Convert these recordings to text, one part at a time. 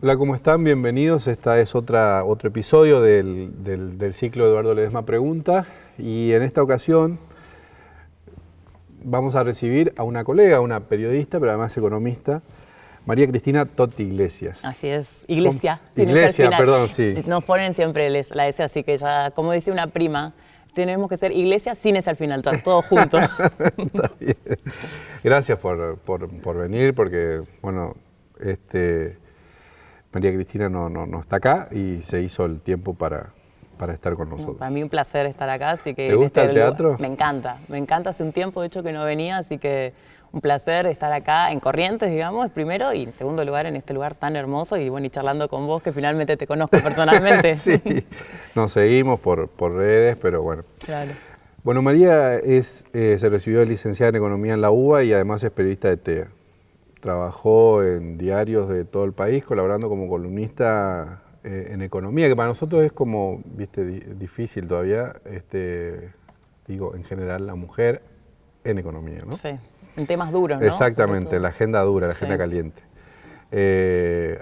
Hola, ¿cómo están? Bienvenidos. Esta es otro episodio del ciclo Eduardo Ledesma Pregunta. Y en esta ocasión vamos a recibir a una colega, una periodista, pero además economista, María Cristina Totti Iglesias. Así es, Iglesia. Iglesia, perdón, sí. Nos ponen siempre la S, así que ya, como dice una prima, tenemos que ser Iglesia sin S al final, ya, todos juntos. Está bien. Gracias por venir, porque, bueno, María Cristina no está acá y se hizo el tiempo para estar con nosotros. Para mí un placer estar acá, así que... ¿Te gusta el teatro? Me encanta hace un tiempo, de hecho, que no venía, así que un placer estar acá en Corrientes, digamos, primero, y en segundo lugar, en este lugar tan hermoso, y bueno, y charlando con vos, que finalmente te conozco personalmente. Sí, nos seguimos por redes, pero bueno. Claro. Bueno, María se recibió de licenciada en Economía en la UBA y además es periodista de TEA. Trabajó en diarios de todo el país, colaborando como columnista en economía, que para nosotros es como, viste, difícil todavía, digo, en general, la mujer en economía, ¿no? Sí, en temas duros, ¿no? Exactamente, la agenda dura, la agenda caliente.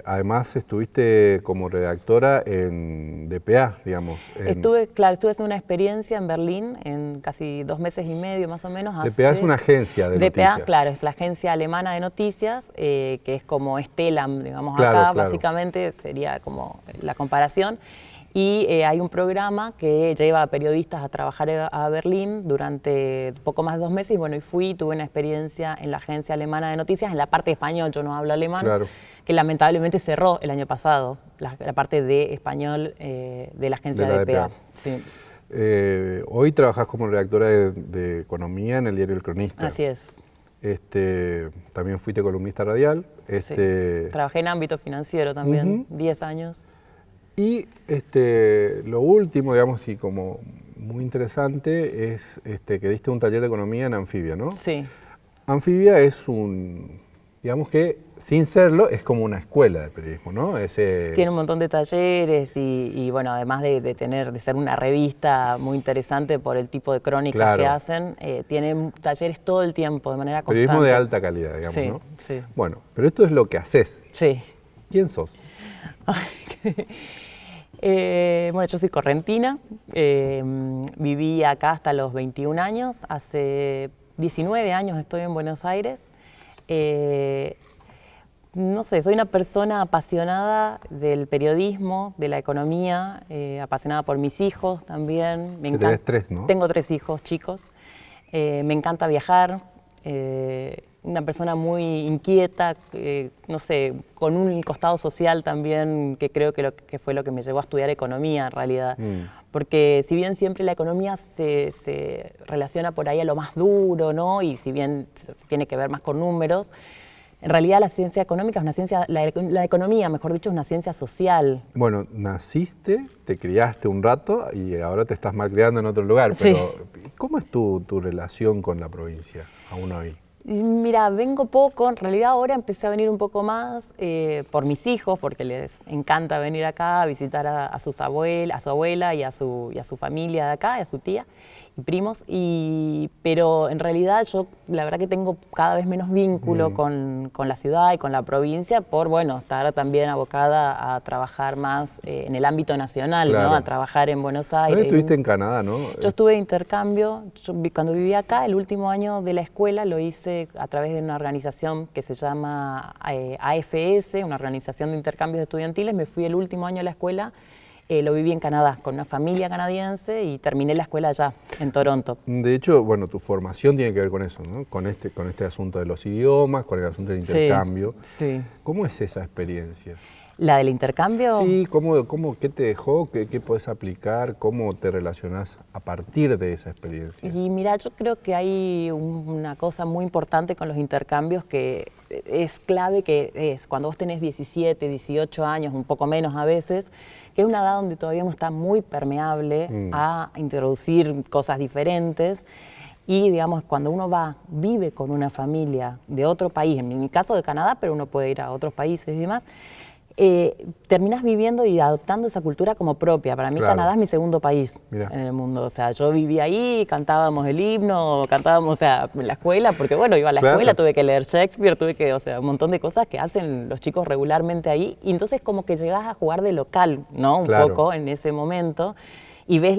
Además, estuviste como redactora en DPA, digamos. Estuve haciendo una experiencia en Berlín en casi 2 meses y medio, más o menos. DPA es una agencia de noticias. DPA, claro, es la agencia alemana de noticias, que es como Stellam, digamos, claro, acá, claro. Básicamente sería como la comparación. Y hay un programa que lleva a periodistas a trabajar a Berlín durante poco más de 2 meses. Y bueno, tuve una experiencia en la agencia alemana de noticias, en la parte de español, yo no hablo alemán, claro, que lamentablemente cerró el año pasado, la parte de español de la agencia de la DPA. DPA. Sí. Hoy trabajás como redactora de economía en el diario El Cronista. Así es. También fuiste columnista radial. Sí. Trabajé en ámbito financiero también, 10 años. Y lo último, digamos, y como muy interesante, es que diste un taller de economía en Anfibia, ¿no? Sí. Anfibia es digamos que, sin serlo, es como una escuela de periodismo, ¿no? Tiene un montón de talleres y bueno, además de ser una revista muy interesante por el tipo de crónicas que hacen, tienen talleres todo el tiempo, de manera constante. Periodismo de alta calidad, digamos, sí, ¿no? Sí. Bueno, pero esto es lo que haces. Sí. ¿Quién sos? Bueno, yo soy correntina, viví acá hasta los 21 años, hace 19 años estoy en Buenos Aires. No sé, soy una persona apasionada del periodismo, de la economía, apasionada por mis hijos también. Tenés 3, ¿no? Tengo 3 hijos chicos. Me encanta viajar. Una persona muy inquieta, no sé, con un costado social también, que creo que fue lo que me llevó a estudiar economía en realidad. Porque si bien siempre la economía se relaciona por ahí a lo más duro, ¿no? Y si bien tiene que ver más con números, en realidad la ciencia económica es una ciencia, la economía, mejor dicho, es una ciencia social. Bueno, naciste, te criaste un rato y ahora te estás malcriando en otro lugar, pero ¿cómo es tu relación con la provincia aún hoy? Mira, vengo poco, en realidad ahora empecé a venir un poco más por mis hijos, porque les encanta venir acá a visitar a su abuela y a su familia de acá, y a su tía y primos, pero en realidad yo la verdad que tengo cada vez menos vínculo con la ciudad y con la provincia por, bueno, estar también abocada a trabajar más en el ámbito nacional, claro, ¿no? A trabajar en Buenos Aires. También estuviste en Canadá, ¿no? Yo estuve de intercambio, cuando viví acá, el último año de la escuela lo hice a través de una organización que se llama AFS, una organización de intercambios estudiantiles. Me fui el último año de la escuela, lo viví en Canadá, con una familia canadiense y terminé la escuela allá, en Toronto. De hecho, bueno, tu formación tiene que ver con eso, ¿no? Con este asunto de los idiomas, con el asunto del intercambio. Sí. ¿Cómo es esa experiencia? ¿La del intercambio? Sí, ¿qué te dejó? ¿Qué puedes aplicar? ¿Cómo te relacionás a partir de esa experiencia? Y mira, yo creo que hay una cosa muy importante con los intercambios que es clave, que es cuando vos tenés 17, 18 años, un poco menos a veces, que es una edad donde todavía uno está muy permeable a introducir cosas diferentes. Y digamos, cuando uno vive con una familia de otro país, en mi caso de Canadá, pero uno puede ir a otros países y demás, terminás viviendo y adoptando esa cultura como propia. Para mí Canadá es mi segundo país en el mundo. O sea, yo viví ahí, cantábamos el himno, cantábamos, o sea, en la escuela, porque bueno, iba a la escuela, tuve que leer Shakespeare, tuve que, o sea, un montón de cosas que hacen los chicos regularmente ahí. Y entonces como que llegás a jugar de local, ¿no? Un poco en ese momento. Y ves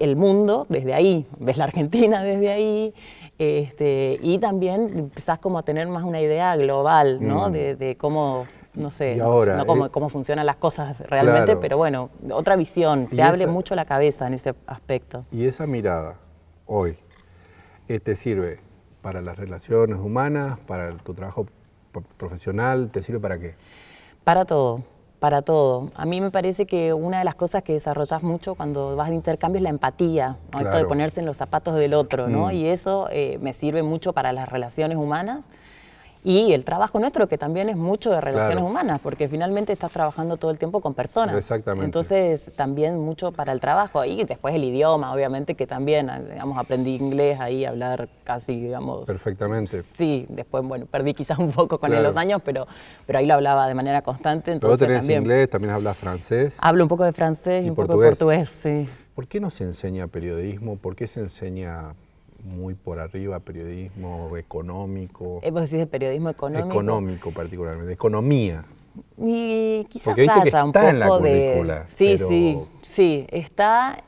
el mundo desde ahí, ves la Argentina desde ahí. Y también empezás como a tener más una idea global, ¿no? De cómo... No sé, ahora, no cómo funcionan las cosas realmente, pero bueno, otra visión, te abre mucho la cabeza en ese aspecto. Y esa mirada, hoy, ¿te sirve para las relaciones humanas, para tu trabajo profesional? ¿Te sirve para qué? Para todo, para todo. A mí me parece que una de las cosas que desarrollas mucho cuando vas de intercambio es la empatía, ¿no? Esto de ponerse en los zapatos del otro, ¿no? Y eso me sirve mucho para las relaciones humanas. Y el trabajo nuestro, que también es mucho de relaciones humanas, porque finalmente estás trabajando todo el tiempo con personas. Exactamente. Entonces, también mucho para el trabajo. Y después el idioma, obviamente, que también, digamos, aprendí inglés ahí, hablar casi, digamos... Perfectamente. Sí, después, bueno, perdí quizás un poco con los años, pero ahí lo hablaba de manera constante. Entonces, pero vos tenés inglés, también hablas francés. Hablo un poco de francés y un poco de portugués, sí. ¿Por qué no se enseña periodismo? ¿Por qué se enseña muy por arriba periodismo económico? ¿Vos decís de periodismo económico? Económico particularmente, economía. Y quizás porque viste haya que un está poco en la currícula, Sí, pero... sí, está...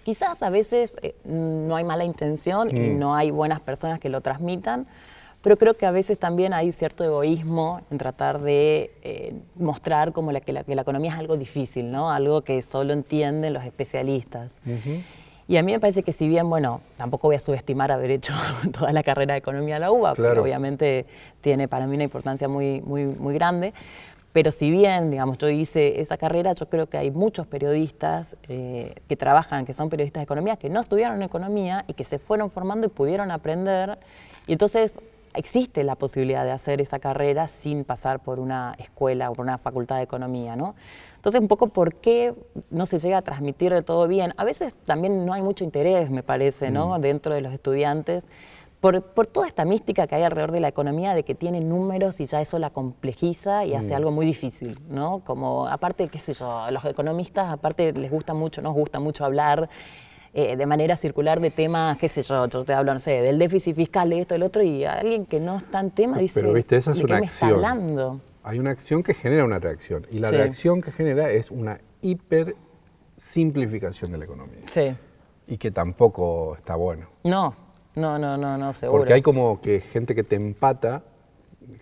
quizás a veces no hay mala intención y no hay buenas personas que lo transmitan, pero creo que a veces también hay cierto egoísmo en tratar de mostrar como que la economía es algo difícil, ¿no? Algo que solo entienden los especialistas. Y a mí me parece que si bien, bueno, tampoco voy a subestimar haber hecho toda la carrera de economía en la UBA, porque obviamente tiene para mí una importancia muy grande, pero si bien, digamos, yo hice esa carrera, yo creo que hay muchos periodistas que trabajan, que son periodistas de economía, que no estudiaron economía y que se fueron formando y pudieron aprender. Y entonces existe la posibilidad de hacer esa carrera sin pasar por una escuela o por una facultad de economía, ¿no? Entonces, un poco por qué no se llega a transmitir de todo bien. A veces también no hay mucho interés, me parece, ¿no? Dentro de los estudiantes, por toda esta mística que hay alrededor de la economía, de que tiene números y ya eso la complejiza y hace algo muy difícil, ¿no? Como, aparte, qué sé yo, los economistas, aparte, les gusta mucho, nos gusta mucho hablar de manera circular de temas, qué sé yo te hablo, no sé, del déficit fiscal, de esto, del otro, y alguien que no está en tema dice, pero, ¿viste? Esa es ¿de qué una me está acción. hablando? Hay una acción que genera una reacción, y la reacción que genera es una hiper simplificación de la economía. Sí. Y que tampoco está bueno. No, seguro. Porque hay como que gente que te empata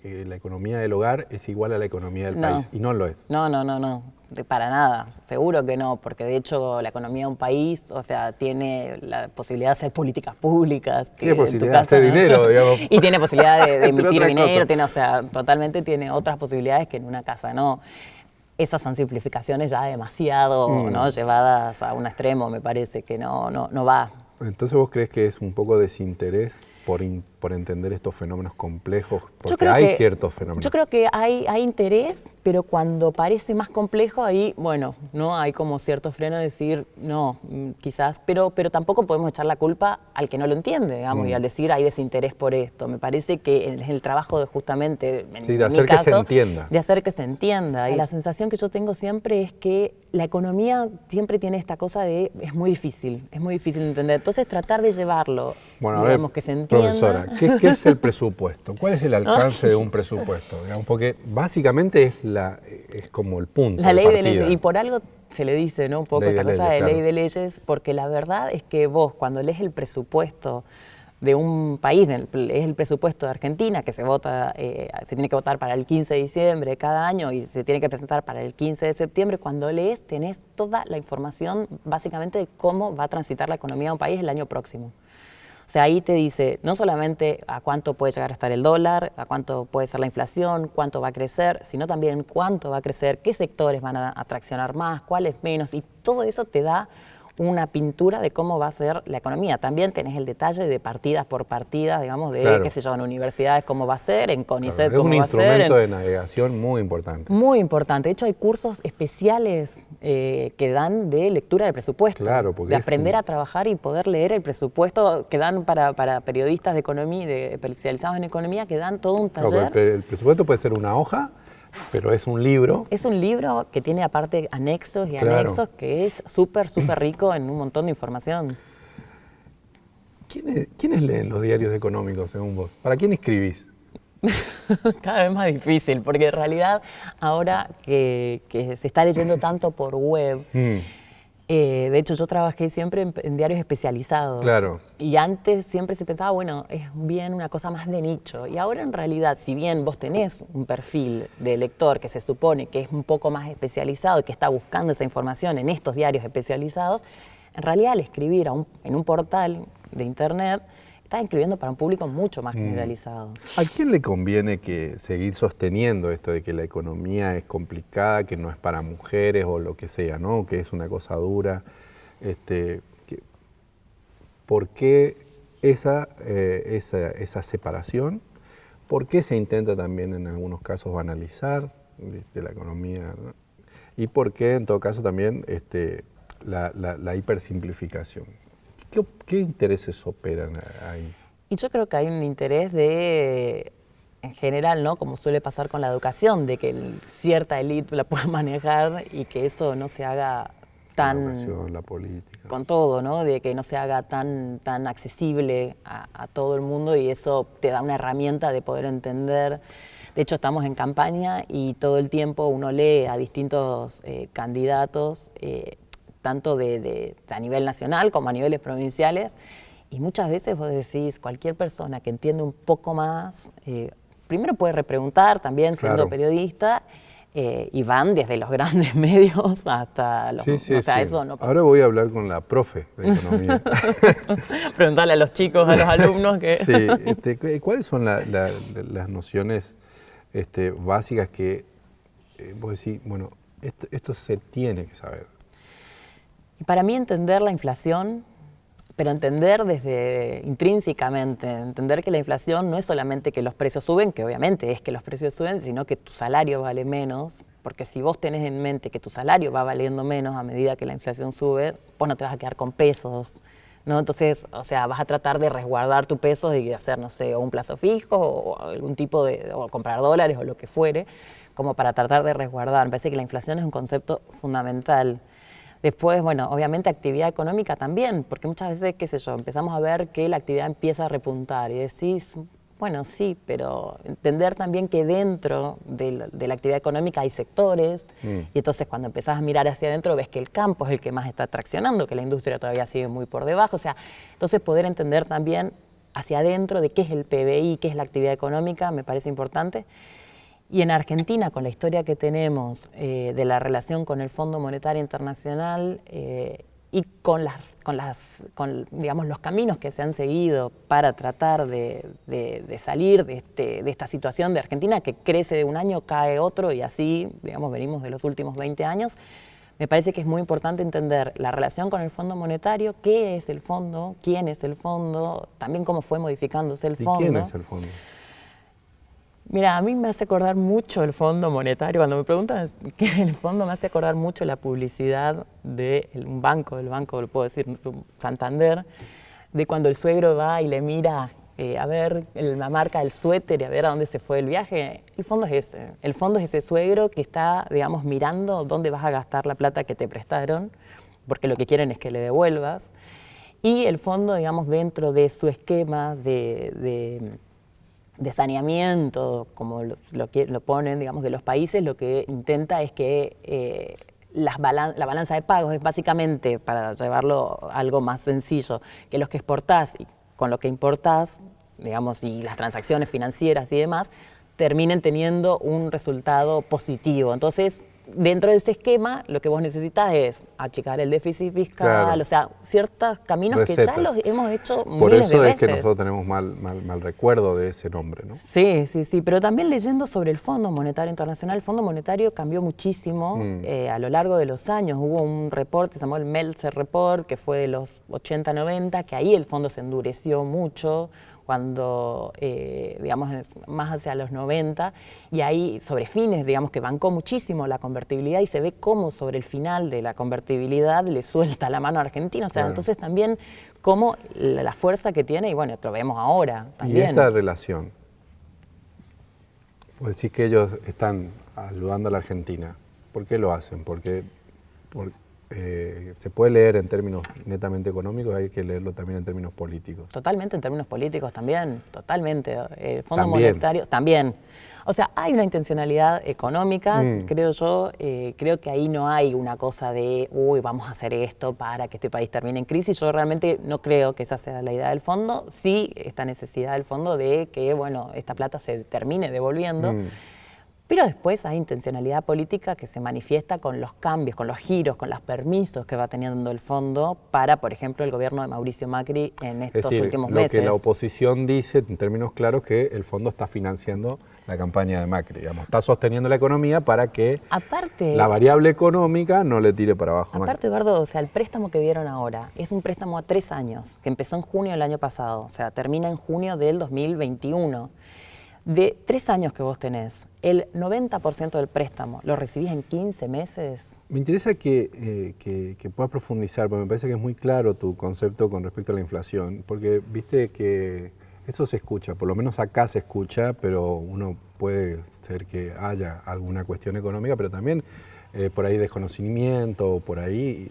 que la economía del hogar es igual a la economía del país, y no lo es. No, para nada, seguro que no, porque de hecho la economía de un país, o sea, tiene la posibilidad de hacer políticas públicas. Tiene posibilidad de hacer dinero, digamos. Y tiene posibilidad de emitir dinero, tiene, o sea, totalmente tiene otras posibilidades que en una casa no. Esas son simplificaciones ya demasiado, ¿no? Llevadas a un extremo, me parece que no va. Entonces, ¿vos crees que es un poco desinterés por entender estos fenómenos complejos? Porque ciertos fenómenos. Yo creo que hay interés, pero cuando parece más complejo, ahí, bueno, no hay como cierto freno de decir, no, quizás, pero tampoco podemos echar la culpa al que no lo entiende, digamos, y al decir hay desinterés por esto. Me parece que es el trabajo de justamente, de hacer que se entienda. De hacer que se entienda. Y la sensación que yo tengo siempre es que la economía siempre tiene esta cosa de es muy difícil de entender. Entonces tratar de llevarlo, bueno, digamos, que se entienda. Profesora, ¿qué es el presupuesto? ¿Cuál es el alcance de un presupuesto? Digamos, porque básicamente es como el punto la ley de de leyes, y por algo se le dice, ¿no? Un poco esta cosa de ley de leyes, porque la verdad es que vos cuando lees el presupuesto de un país, es el presupuesto de Argentina, que se vota, se tiene que votar para el 15 de diciembre de cada año y se tiene que presentar para el 15 de septiembre, cuando lees tenés toda la información básicamente de cómo va a transitar la economía de un país el año próximo. O sea, ahí te dice no solamente a cuánto puede llegar a estar el dólar, a cuánto puede ser la inflación, cuánto va a crecer, sino también cuánto va a crecer, qué sectores van a atraccionar más, cuáles menos, y todo eso te da una pintura de cómo va a ser la economía. También tenés el detalle de partidas por partidas, digamos, de, qué sé yo, en universidades cómo va a ser, en CONICET cómo va a ser. Es un instrumento de navegación muy importante. Muy importante. De hecho, hay cursos especiales que dan de lectura del presupuesto. Claro, porque de aprender a trabajar y poder leer el presupuesto, que dan para periodistas de economía, especializados en economía, que dan todo un taller. El presupuesto puede ser una hoja, Pero es un libro. Es un libro que tiene aparte anexos y Claro. anexos, que es súper, súper rico en un montón de información. ¿Quiénes leen los diarios económicos, según vos? ¿Para quién escribís? Cada vez más difícil, porque en realidad ahora que se está leyendo tanto por web, de hecho yo trabajé siempre en diarios especializados. Claro. Y antes siempre se pensaba, bueno, es bien una cosa más de nicho. Y ahora en realidad, si bien vos tenés un perfil de lector que se supone que es un poco más especializado y que está buscando esa información en estos diarios especializados, en realidad al escribir en un portal de internet, estás escribiendo para un público mucho más generalizado. ¿A quién le conviene seguir sosteniendo esto de que la economía es complicada, que no es para mujeres o lo que sea, ¿no? Que es una cosa dura? ¿Por qué esa separación? ¿Por qué se intenta también en algunos casos banalizar de la economía, ¿no? Y por qué en todo caso también la hipersimplificación? ¿Qué intereses operan ahí? Y yo creo que hay un interés en general, ¿no? Como suele pasar con la educación, de que cierta élite la pueda manejar y que eso no se haga tan... La educación, la política. Con todo, ¿no? De que no se haga tan accesible a todo el mundo, y eso te da una herramienta de poder entender. De hecho, estamos en campaña y todo el tiempo uno lee a distintos candidatos, tanto a nivel nacional como a niveles provinciales, y muchas veces vos decís, cualquier persona que entiende un poco más, primero puede repreguntar también siendo Claro. periodista, y van desde los grandes medios hasta los... Sí, o sea, sí. eso no... Ahora voy a hablar con la profe de economía. Preguntarle a los chicos, a los alumnos que... Sí, ¿cuáles son las nociones básicas que vos decís, bueno, esto se tiene que saber? Para mí entender la inflación, pero entender desde intrínsecamente, entender que la inflación no es solamente que los precios suben, que obviamente es que los precios suben, sino que tu salario vale menos, porque si vos tenés en mente que tu salario va valiendo menos a medida que la inflación sube, vos no te vas a quedar con pesos, ¿no? Entonces, o sea, vas a tratar de resguardar tu peso y hacer, no sé, o un plazo fijo o algún tipo o comprar dólares o lo que fuere, como para tratar de resguardar. Me parece que la inflación es un concepto fundamental. Después, bueno, obviamente actividad económica también, porque muchas veces, qué sé yo, empezamos a ver que la actividad empieza a repuntar y decís, bueno, sí, pero entender también que dentro de la actividad económica hay sectores, y entonces cuando empezás a mirar hacia adentro ves que el campo es el que más está traccionando, que la industria todavía sigue muy por debajo, o sea, entonces poder entender también hacia adentro de qué es el PBI, qué es la actividad económica, me parece importante. Y en Argentina, con la historia que tenemos de la relación con el Fondo Monetario Internacional y con digamos, los caminos que se han seguido para tratar de salir de esta situación de Argentina, que crece de un año, cae otro, y así, digamos, venimos de los últimos 20 años, me parece que es muy importante entender la relación con el Fondo Monetario, qué es el fondo, quién es el fondo, también cómo fue modificándose el fondo. ¿Y quién es el fondo? Mira, a mí me hace acordar mucho el Fondo Monetario. Cuando me preguntan qué es el fondo, me hace acordar mucho la publicidad de un banco, lo puedo decir, Santander, de cuando el suegro va y le mira a ver la marca del suéter y a ver a dónde se fue el viaje. El fondo es ese. El fondo es ese suegro que está, digamos, mirando dónde vas a gastar la plata que te prestaron, porque lo que quieren es que le devuelvas. Y el fondo, digamos, dentro de su esquema de saneamiento, como lo ponen, digamos, de los países, lo que intenta es que la balanza de pagos es básicamente, para llevarlo a algo más sencillo, que los que exportás y con lo que importás, digamos, y las transacciones financieras y demás, terminen teniendo un resultado positivo. Entonces, dentro de ese esquema, lo que vos necesitas es achicar el déficit fiscal, Claro. O sea, ciertos caminos Recetas. que ya los hemos hecho Por miles de eso es veces. que nosotros tenemos mal recuerdo de ese nombre, ¿no? Sí, pero también leyendo sobre el Fondo Monetario Internacional, el Fondo Monetario cambió muchísimo a lo largo de los años. Hubo un reporte, se llamó el Meltzer Report, que fue de los 80-90, que ahí el fondo se endureció mucho, cuando, digamos, más hacia los 90, y ahí sobre fines, digamos, que bancó muchísimo la convertibilidad, y se ve cómo sobre el final de la convertibilidad le suelta la mano a Argentina. O sea, Claro. entonces también cómo la fuerza que tiene, y bueno, lo vemos ahora también. Y esta relación, vos decís que ellos están ayudando a la Argentina. ¿Por qué lo hacen? Porque se puede leer en términos netamente económicos, hay que leerlo también en términos políticos. Totalmente en términos políticos también, totalmente. El Fondo También. Monetario también. O sea, hay una intencionalidad económica, creo yo. Creo que ahí no hay una cosa de, uy, vamos a hacer esto para que este país termine en crisis. Yo realmente no creo que esa sea la idea del fondo. Sí, esta necesidad del fondo de que, bueno, esta plata se termine devolviendo. Pero después hay intencionalidad política que se manifiesta con los cambios, con los giros, con los permisos que va teniendo el fondo para, por ejemplo, el gobierno de Mauricio Macri en estos últimos meses. Lo que la oposición dice, en términos claros, que el fondo está financiando la campaña de Macri, digamos, está sosteniendo la economía para que la variable económica no le tire para abajo. Aparte, Eduardo, o sea, el préstamo que dieron ahora es un préstamo a 3 años, que empezó en junio del año pasado, o sea, termina en junio del 2021. De 3 años que vos tenés, el 90% del préstamo lo recibís en 15 meses. Me interesa que puedas profundizar, porque me parece que es muy claro tu concepto con respecto a la inflación, porque viste que eso se escucha, por lo menos acá se escucha, pero uno puede ser que haya alguna cuestión económica, pero también por ahí desconocimiento, por ahí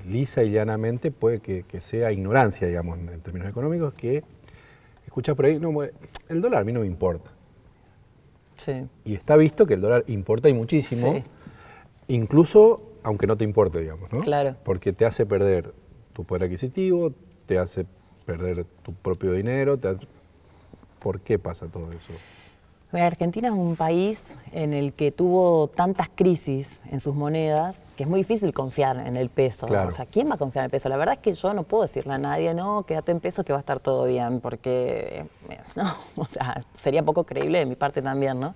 lisa y llanamente puede que sea ignorancia, digamos, en términos económicos, que escucha por ahí, no, el dólar a mí no me importa. Sí. Y está visto que el dólar importa y muchísimo, sí, incluso aunque no te importe, digamos, ¿no? Claro. Porque te hace perder tu poder adquisitivo, te hace perder tu propio dinero. ¿Por qué pasa todo eso? Argentina es un país en el que tuvo tantas crisis en sus monedas que es muy difícil confiar en el peso. Claro. O sea, ¿quién va a confiar en el peso? La verdad es que yo no puedo decirle a nadie, no, quédate en peso que va a estar todo bien, porque no, o sea, sería poco creíble de mi parte también, ¿no?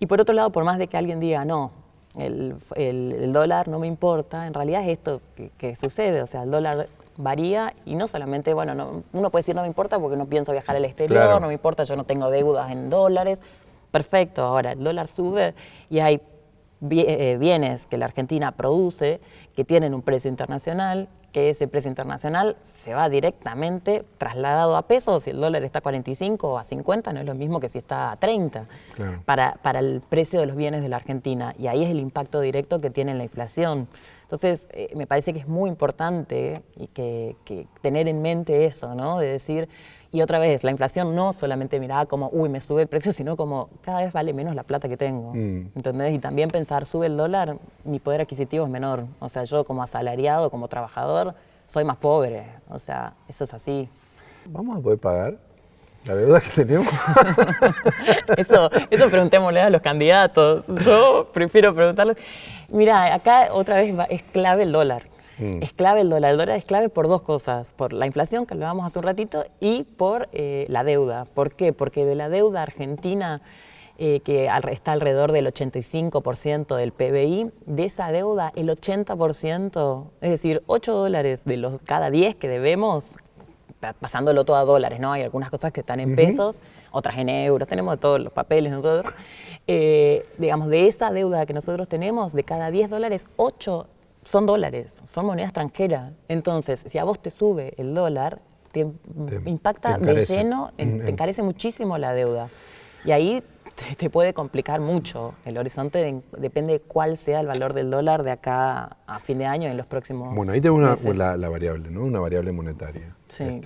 Y por otro lado, por más de que alguien diga, no, el dólar no me importa, en realidad es esto que sucede, o sea, el dólar varía y no solamente, bueno, no, uno puede decir no me importa porque no pienso viajar al exterior, claro, no me importa, yo no tengo deudas en dólares. Perfecto, ahora el dólar sube y hay bienes que la Argentina produce que tienen un precio internacional, que ese precio internacional se va directamente trasladado a pesos. Si el dólar está a 45 o a 50, no es lo mismo que si está a 30, claro, para el precio de los bienes de la Argentina. Y ahí es el impacto directo que tiene la inflación. Entonces, me parece que es muy importante y que tener en mente eso, ¿no? De decir, y otra vez, la inflación no solamente mirada como, uy, me sube el precio, sino como cada vez vale menos la plata que tengo. ¿Entendés? Y también pensar, sube el dólar, mi poder adquisitivo es menor. O sea, yo como asalariado, como trabajador, soy más pobre. O sea, eso es así. ¿Vamos a poder pagar la deuda que tenemos? Eso preguntémosle a los candidatos. Yo prefiero preguntarles. Mira, acá otra vez es clave el dólar. Es clave el dólar. El dólar es clave por 2 cosas. Por la inflación, que hablábamos hace un ratito, y por la deuda. ¿Por qué? Porque de la deuda argentina, que está alrededor del 85% del PBI, de esa deuda el 80%, es decir, $8 de los cada 10 que debemos, pasándolo todo a dólares, ¿no? Hay algunas cosas que están en pesos, otras en euros, tenemos todos los papeles nosotros. Digamos, de esa deuda que nosotros tenemos, de cada $10, 8 son dólares, son moneda extranjera. Entonces, si a vos te sube el dólar, te impacta de lleno, te encarece muchísimo la deuda. Y ahí te puede complicar mucho el horizonte, depende de cuál sea el valor del dólar de acá a fin de año en los próximos Bueno, ahí tenemos meses. la variable, ¿no? Una variable monetaria. Sí.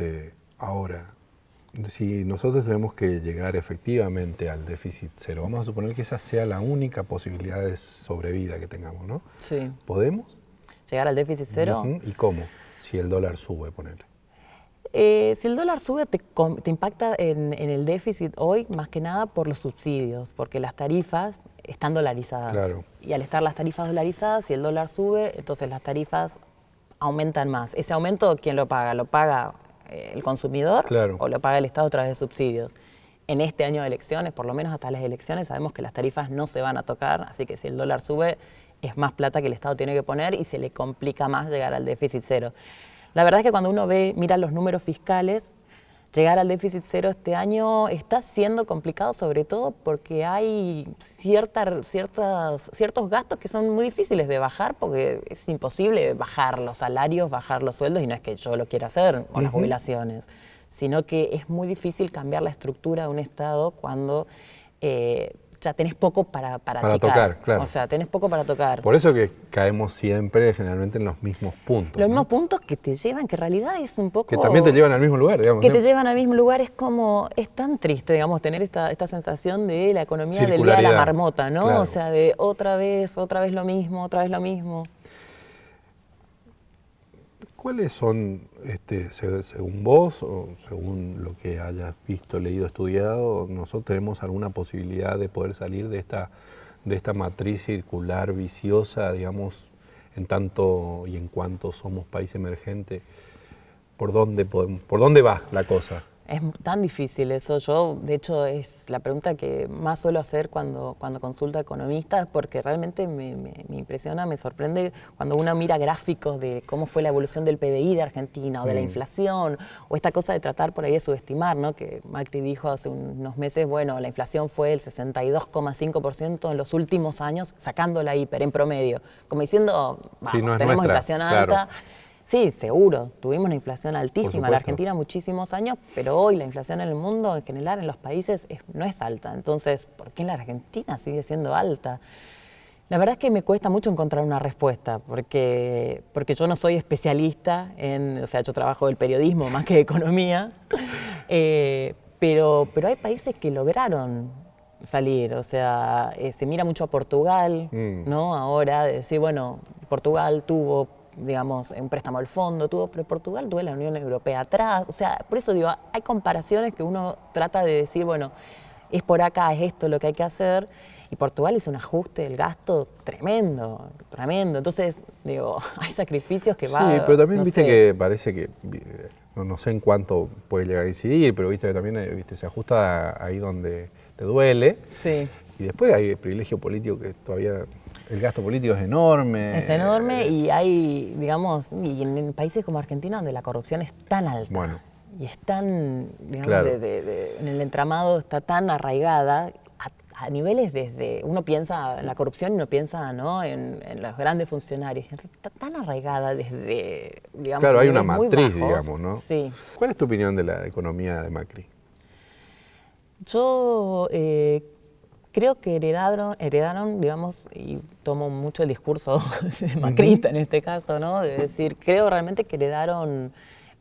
Ahora, si nosotros tenemos que llegar efectivamente al déficit cero, vamos a suponer que esa sea la única posibilidad de sobrevida que tengamos, ¿no? Sí. ¿Podemos llegar al déficit cero? ¿Y cómo? Si el dólar sube, ponele. Si el dólar sube, te impacta en el déficit hoy, más que nada por los subsidios, porque las tarifas están dolarizadas. Claro. Y al estar las tarifas dolarizadas, si el dólar sube, entonces las tarifas aumentan más. Ese aumento, ¿quién lo paga? ¿Lo paga el consumidor, claro, o lo paga el Estado a través de subsidios? En este año de elecciones, por lo menos hasta las elecciones, sabemos que las tarifas no se van a tocar, así que si el dólar sube, es más plata que el Estado tiene que poner y se le complica más llegar al déficit cero. La verdad es que cuando uno mira los números fiscales, llegar al déficit cero este año está siendo complicado, sobre todo porque hay ciertos gastos que son muy difíciles de bajar, porque es imposible bajar los salarios, bajar los sueldos, y no es que yo lo quiera hacer, o las jubilaciones, sino que es muy difícil cambiar la estructura de un Estado cuando ya tenés poco para Para achicar. tocar, claro. O sea, tenés poco para tocar. Por eso que caemos siempre, generalmente, en los mismos puntos. Los ¿no? mismos puntos que te llevan, que en realidad es un poco... Que también te llevan al mismo lugar, digamos. Que te siempre. llevan al mismo lugar, es como, es tan triste, digamos, tener esta sensación de la economía del día de la Circularidad, marmota, ¿no? claro. O sea, de otra vez lo mismo, otra vez lo mismo. ¿Cuáles son, según vos, o según lo que hayas visto, leído, estudiado, nosotros tenemos alguna posibilidad de poder salir de esta matriz circular viciosa, digamos, en tanto y en cuanto somos país emergente? ¿Por dónde va la cosa? Es tan difícil eso. Yo, de hecho, es la pregunta que más suelo hacer cuando consulto a economistas, porque realmente me impresiona, me sorprende cuando uno mira gráficos de cómo fue la evolución del PBI de Argentina o de la inflación, o esta cosa de tratar por ahí de subestimar, ¿no? Que Macri dijo hace unos meses, bueno, la inflación fue el 62,5% en los últimos años, sacando la hiper en promedio, como diciendo, vamos, Sí, no es tenemos nuestra, inflación claro. alta. Sí, seguro. Tuvimos una inflación altísima en supuesto. la Argentina muchísimos años, pero hoy la inflación en el mundo, en general, en los países, no es alta. Entonces, ¿por qué en la Argentina sigue siendo alta? La verdad es que me cuesta mucho encontrar una respuesta, porque yo no soy especialista o sea, yo trabajo del periodismo más que de economía, pero hay países que lograron salir, o sea, se mira mucho a Portugal, ¿no? Ahora, de decir, bueno, Portugal tuvo, digamos, un préstamo al fondo, pero Portugal tuvo la Unión Europea atrás, o sea, por eso digo, hay comparaciones que uno trata de decir, bueno, es por acá, es esto lo que hay que hacer, y Portugal hizo un ajuste del gasto tremendo, tremendo, entonces, digo, hay sacrificios que Sí, no pero también viste sé. que parece que, no sé en cuánto puede llegar a incidir, pero viste que también se ajusta ahí donde te duele. Sí. Y después hay el privilegio político que todavía, el gasto político es enorme. Es enorme y hay, digamos, y en países como Argentina donde la corrupción es tan alta. Bueno. Y es tan, digamos, Claro. en el entramado está tan arraigada a niveles desde, uno piensa en la corrupción y uno piensa, ¿no?, en los grandes funcionarios. Está tan arraigada desde, digamos, Claro, hay una niveles muy matriz, bajos. digamos, ¿no? Sí. ¿Cuál es tu opinión de la economía de Macri? Yo creo que heredaron, digamos, y tomo mucho el discurso de Macrista en este caso, ¿no? De decir, creo realmente que heredaron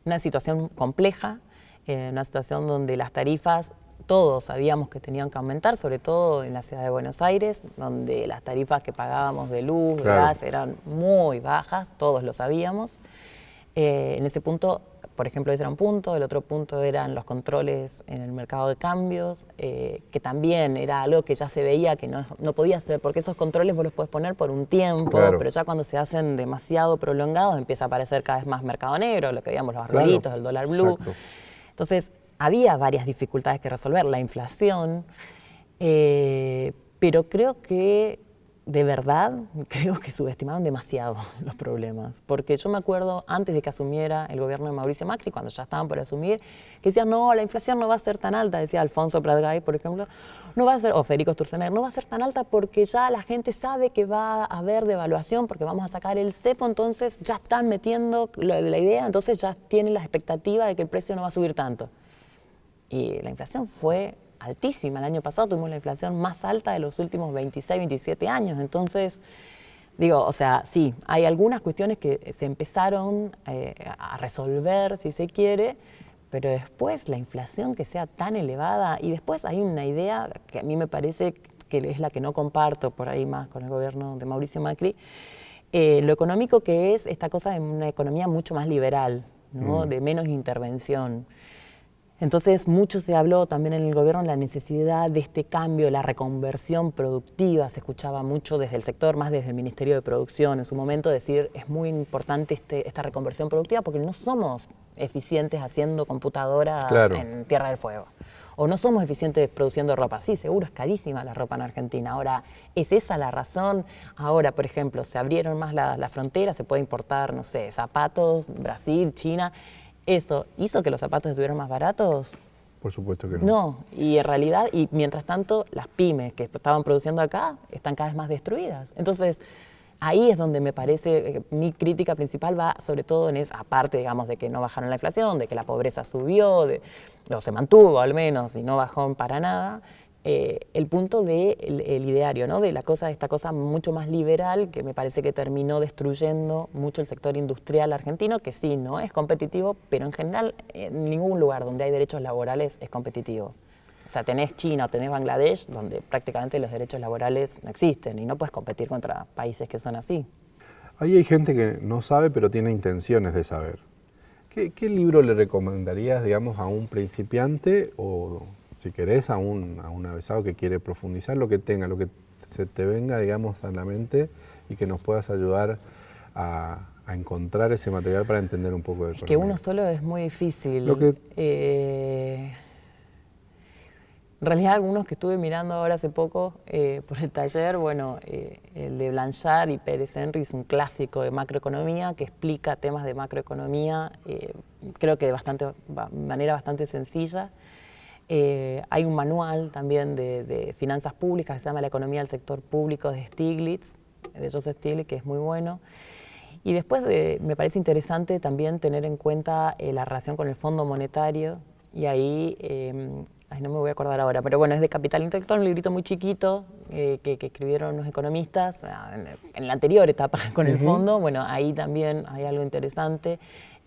una situación compleja, una situación donde las tarifas, todos sabíamos que tenían que aumentar, sobre todo en la ciudad de Buenos Aires, donde las tarifas que pagábamos de luz, de Claro. gas, eran muy bajas, todos lo sabíamos. En ese punto, por ejemplo, ese era un punto. El otro punto eran los controles en el mercado de cambios, que también era algo que ya se veía que no podía ser, porque esos controles vos los podés poner por un tiempo, Claro. pero ya cuando se hacen demasiado prolongados empieza a aparecer cada vez más mercado negro, lo que veíamos, los Claro, arbolitos, el dólar blue. exacto. Entonces, había varias dificultades que resolver, la inflación, pero creo que de verdad, creo que subestimaron demasiado los problemas. Porque yo me acuerdo, antes de que asumiera el gobierno de Mauricio Macri, cuando ya estaban por asumir, que decían, no, la inflación no va a ser tan alta, decía Alfonso Prat, por ejemplo, no va a ser, o Federico Sturzenegger, no va a ser tan alta porque ya la gente sabe que va a haber devaluación, porque vamos a sacar el cepo, entonces ya están metiendo la idea, entonces ya tienen la expectativa de que el precio no va a subir tanto. Y la inflación fue altísima. El año pasado tuvimos la inflación más alta de los últimos 26, 27 años. Entonces, digo, o sea, sí, hay algunas cuestiones que se empezaron a resolver, si se quiere, pero después la inflación que sea tan elevada, y después hay una idea que a mí me parece que es la que no comparto por ahí más con el gobierno de Mauricio Macri, lo económico que es esta cosa de una economía mucho más liberal, ¿no? De menos intervención. Entonces, mucho se habló también en el gobierno de la necesidad de este cambio, de la reconversión productiva. Se escuchaba mucho desde el sector, más desde el Ministerio de Producción en su momento, decir es muy importante esta reconversión productiva porque no somos eficientes haciendo computadoras Claro. en Tierra del Fuego. O no somos eficientes produciendo ropa. Sí, seguro es carísima la ropa en Argentina. Ahora, ¿es esa la razón? Ahora, por ejemplo, se abrieron más las fronteras, se puede importar, no sé, zapatos, Brasil, China. ¿Eso hizo que los zapatos estuvieran más baratos? Por supuesto que no. No, y en realidad, y mientras tanto, las pymes que estaban produciendo acá están cada vez más destruidas. Entonces, ahí es donde me parece, mi crítica principal va sobre todo en esa parte, digamos, de que no bajaron la inflación, de que la pobreza subió, o se mantuvo al menos, y no bajó para nada. el punto del ideario, ¿no? De esta cosa mucho más liberal que me parece que terminó destruyendo mucho el sector industrial argentino, que sí, no es competitivo, pero en general en ningún lugar donde hay derechos laborales es competitivo. O sea, tenés China o tenés Bangladesh, donde prácticamente los derechos laborales no existen y no puedes competir contra países que son así. Ahí hay gente que no sabe, pero tiene intenciones de saber. ¿Qué libro le recomendarías, digamos, a un principiante o, si querés, a un avesado que quiere profundizar lo que tenga, lo que se te venga, digamos, a la mente y que nos puedas ayudar a encontrar ese material para entender un poco de economía? Es que uno solo es muy difícil. En realidad, algunos que estuve mirando ahora hace poco por el taller, bueno, el de Blanchard y Pérez Henry es un clásico de macroeconomía que explica temas de macroeconomía, creo que de manera bastante sencilla. Hay un manual también de finanzas públicas que se llama La economía del sector público de Stiglitz, de Joseph Stiglitz, que es muy bueno. Y después me parece interesante también tener en cuenta la relación con el Fondo Monetario, y ahí no me voy a acordar ahora, pero bueno, es de Capital Intelectual, un librito muy chiquito que escribieron unos economistas en la anterior etapa con el fondo. Bueno, ahí también hay algo interesante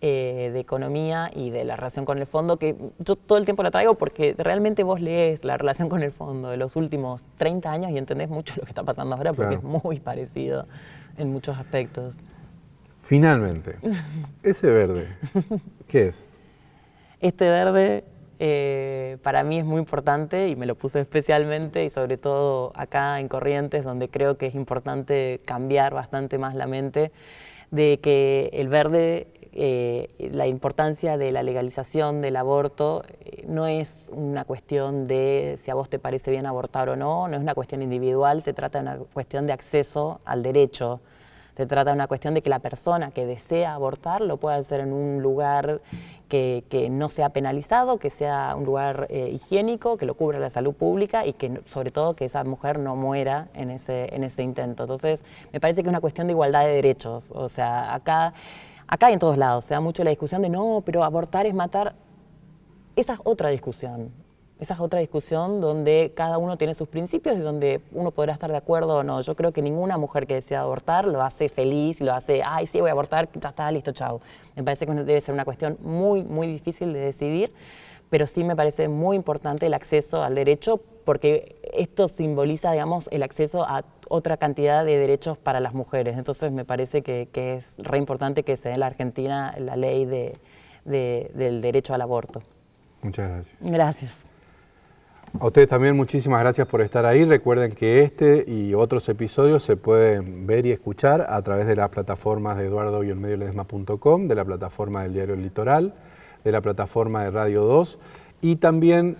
de economía y de la relación con el fondo, que yo todo el tiempo la traigo porque realmente vos lees la relación con el fondo de los últimos 30 años y entendés mucho lo que está pasando ahora, porque es muy parecido en muchos aspectos. Finalmente, ese verde, ¿qué es? Este verde para mí es muy importante y me lo puse especialmente y sobre todo acá en Corrientes, donde creo que es importante cambiar bastante más la mente de que el verde, la importancia de la legalización del aborto no es una cuestión de si a vos te parece bien abortar o no, no es una cuestión individual, se trata de una cuestión de acceso al derecho. Se trata de una cuestión de que la persona que desea abortar lo pueda hacer en un lugar que no sea penalizado, que sea un lugar higiénico, que lo cubra la salud pública y que sobre todo que esa mujer no muera en ese intento. Entonces me parece que es una cuestión de igualdad de derechos. O sea, acá y en todos lados se da mucho la discusión de no, pero abortar es matar. Esa es otra discusión. Esa es otra discusión donde cada uno tiene sus principios y donde uno podrá estar de acuerdo o no. Yo creo que ninguna mujer que desea abortar lo hace feliz, lo hace, ay, sí, voy a abortar, ya está, listo, chao. Me parece que debe ser una cuestión muy, muy difícil de decidir, pero sí me parece muy importante el acceso al derecho, porque esto simboliza, digamos, el acceso a otra cantidad de derechos para las mujeres. Entonces me parece que es re importante que se dé en la Argentina la ley del derecho al aborto. Muchas gracias. Gracias. A ustedes también muchísimas gracias por estar ahí. Recuerden que este y otros episodios se pueden ver y escuchar a través de las plataformas de eduardo-ledesma.com, de la plataforma del Diario El Litoral, de la plataforma de Radio 2 y también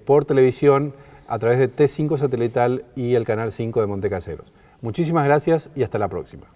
por televisión a través de T5 Satelital y el Canal 5 de Montecaseros. Muchísimas gracias y hasta la próxima.